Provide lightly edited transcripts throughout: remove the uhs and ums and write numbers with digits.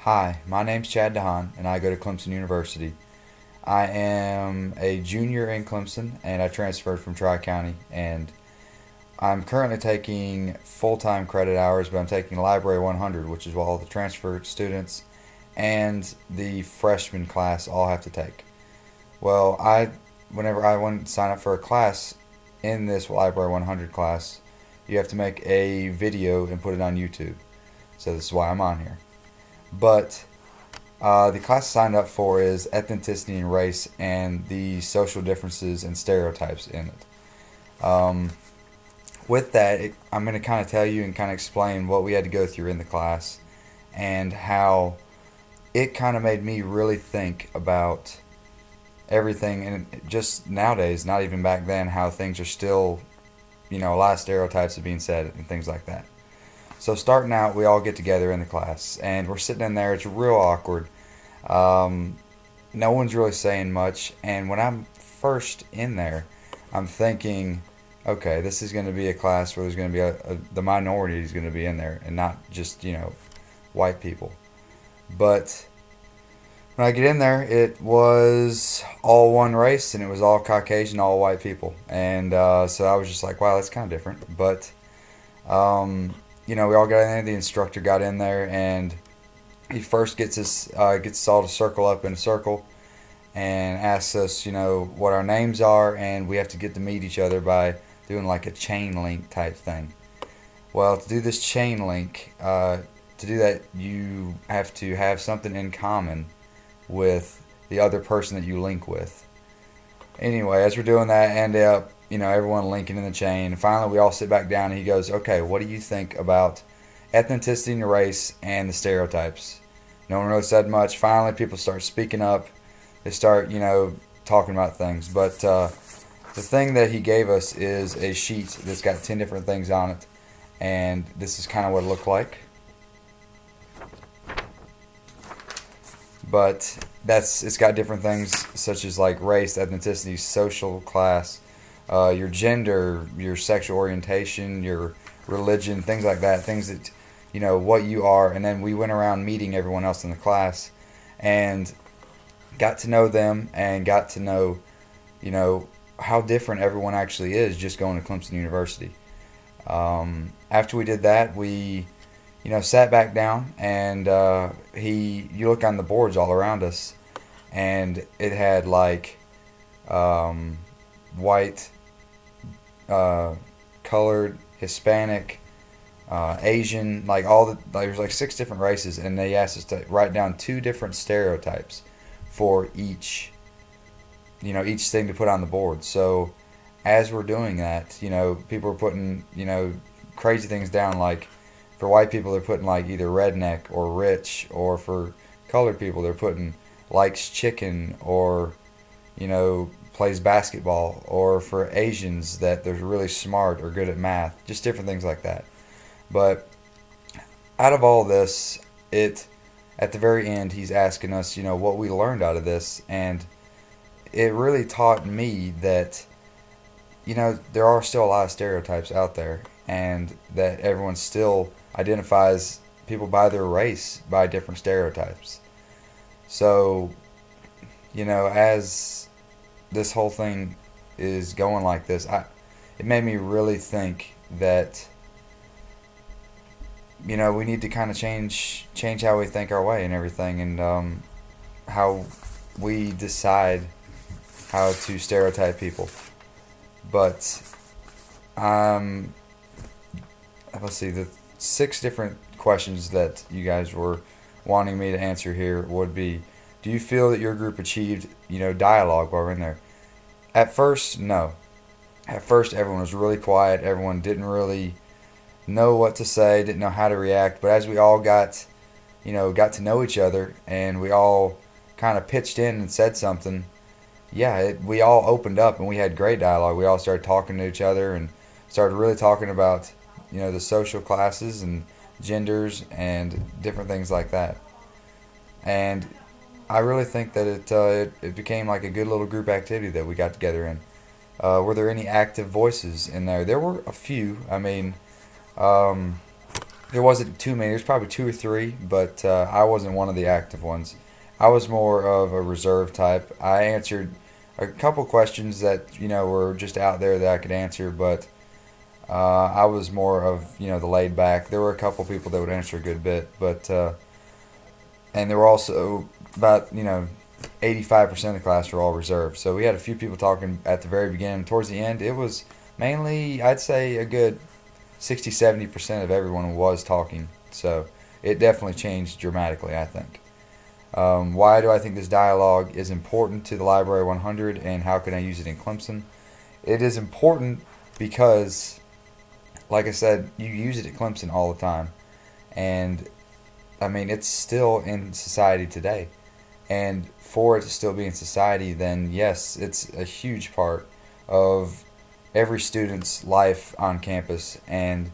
Hi, my name's Chad DeHaan, and I go to Clemson University. I am a junior in Clemson, and I transferred from Tri-County, and I'm currently taking full-time credit hours, but I'm taking Library 100, which is what all the transfer students and the freshman class all have to take. Well, whenever I went to sign up for a class in this Library 100 class, you have to make a video and put it on YouTube. So this is why I'm on here. But the class I signed up for is ethnicity and race and the social differences and stereotypes in it. With that, I'm going to kind of tell you and kind of explain what we had to go through in the class and how it kind of made me really think about everything, and just nowadays, not even back then, how things are still, a lot of stereotypes are being said and things like that. So starting out, we all get together in the class, and we're sitting in there. It's real awkward. Um, no one's really saying much, and when I'm first in there, I'm thinking, okay, this is going to be a class where there's going to be the minority is going to be in there, and not just white people. But when I get in there, it was all one race, and it was all Caucasian, all white people, and so I was just like, wow, that's kind of different. But we all got in there. The instructor got in there, and he first gets us all to circle up in a circle, and asks us, what our names are, and we have to get to meet each other by doing like a chain link type thing. Well, to do this chain link, to do that, you have to have something in common with the other person that you link with. Anyway, as we're doing that, end up, everyone linking in the chain. And finally, we all sit back down, and he goes, okay, what do you think about ethnicity and race and the stereotypes? No one really said much. Finally, people start speaking up. They start, talking about things. But the thing that he gave us is a sheet that's got 10 different things on it. And this is kind of what it looked like. But it's got different things such as like race, ethnicity, social class, your gender, your sexual orientation, your religion, things like that, things that, what you are. And then we went around meeting everyone else in the class and got to know them and got to know, how different everyone actually is just going to Clemson University. After we did that, we sat back down, and you look on the boards all around us, and it had like white, colored, Hispanic, Asian, like there's like 6 different races, and they asked us to write down 2 different stereotypes for each thing to put on the board. So as we're doing that, people are putting, crazy things down, like for white people, they're putting like either redneck or rich, or for colored people, they're putting likes chicken, or plays basketball, or for Asians that they're really smart or good at math, just different things like that. But out of all this, at the very end, he's asking us, what we learned out of this, and it really taught me that there are still a lot of stereotypes out there, and that everyone still identifies people by their race by different stereotypes. So, as this whole thing is going like this, it made me really think that we need to kind of change how we think our way and everything, and how we decide how to stereotype people. But let's see, the 6 different questions that you guys were wanting me to answer here would be: do you feel that your group achieved, dialogue while we're in there? At first, no. At first, everyone was really quiet. Everyone didn't really know what to say, didn't know how to react. But as we all got to know each other, and we all kind of pitched in and said something, yeah, we all opened up, and we had great dialogue. We all started talking to each other and started really talking about, the social classes and genders and different things like that. And I really think that it became like a good little group activity that we got together in. Were there any active voices in there? There were a few. I mean, There wasn't too many. There's probably two or three, but I wasn't one of the active ones. I was more of a reserve type. I answered a couple questions that were just out there that I could answer, but I was more of the laid back. There were a couple people that would answer a good bit, but and there were also about 85% of the class were all reserved. So we had a few people talking at the very beginning. Towards the end, it was mainly, I'd say, a good 60-70% of everyone was talking. So it definitely changed dramatically, I think. Why do I think this dialogue is important to the Library 100, and how can I use it in Clemson? It is important because, like I said, you use it at Clemson all the time. And, I mean, it's still in society today. And for it to still be in society, then yes, it's a huge part of every student's life on campus. And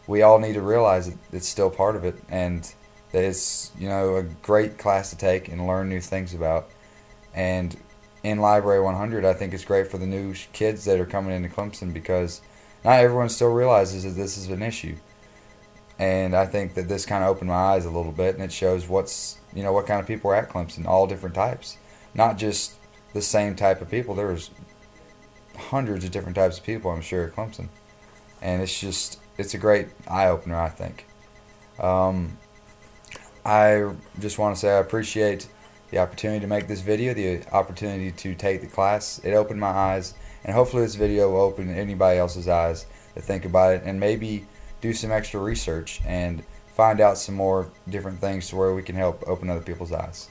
we all need to realize that it's still part of it, and that it's a great class to take and learn new things about. And in Library 100, I think it's great for the new kids that are coming into Clemson, because not everyone still realizes that this is an issue. And I think that this kind of opened my eyes a little bit, and it shows what kind of people are at Clemson, all different types, not just the same type of people. There's hundreds of different types of people, I'm sure, at Clemson, and it's a great eye opener, I think. I just want to say I appreciate the opportunity to make this video, the opportunity to take the class. It opened my eyes, and hopefully this video will open anybody else's eyes to think about it, and maybe do some extra research and find out some more different things to where we can help open other people's eyes.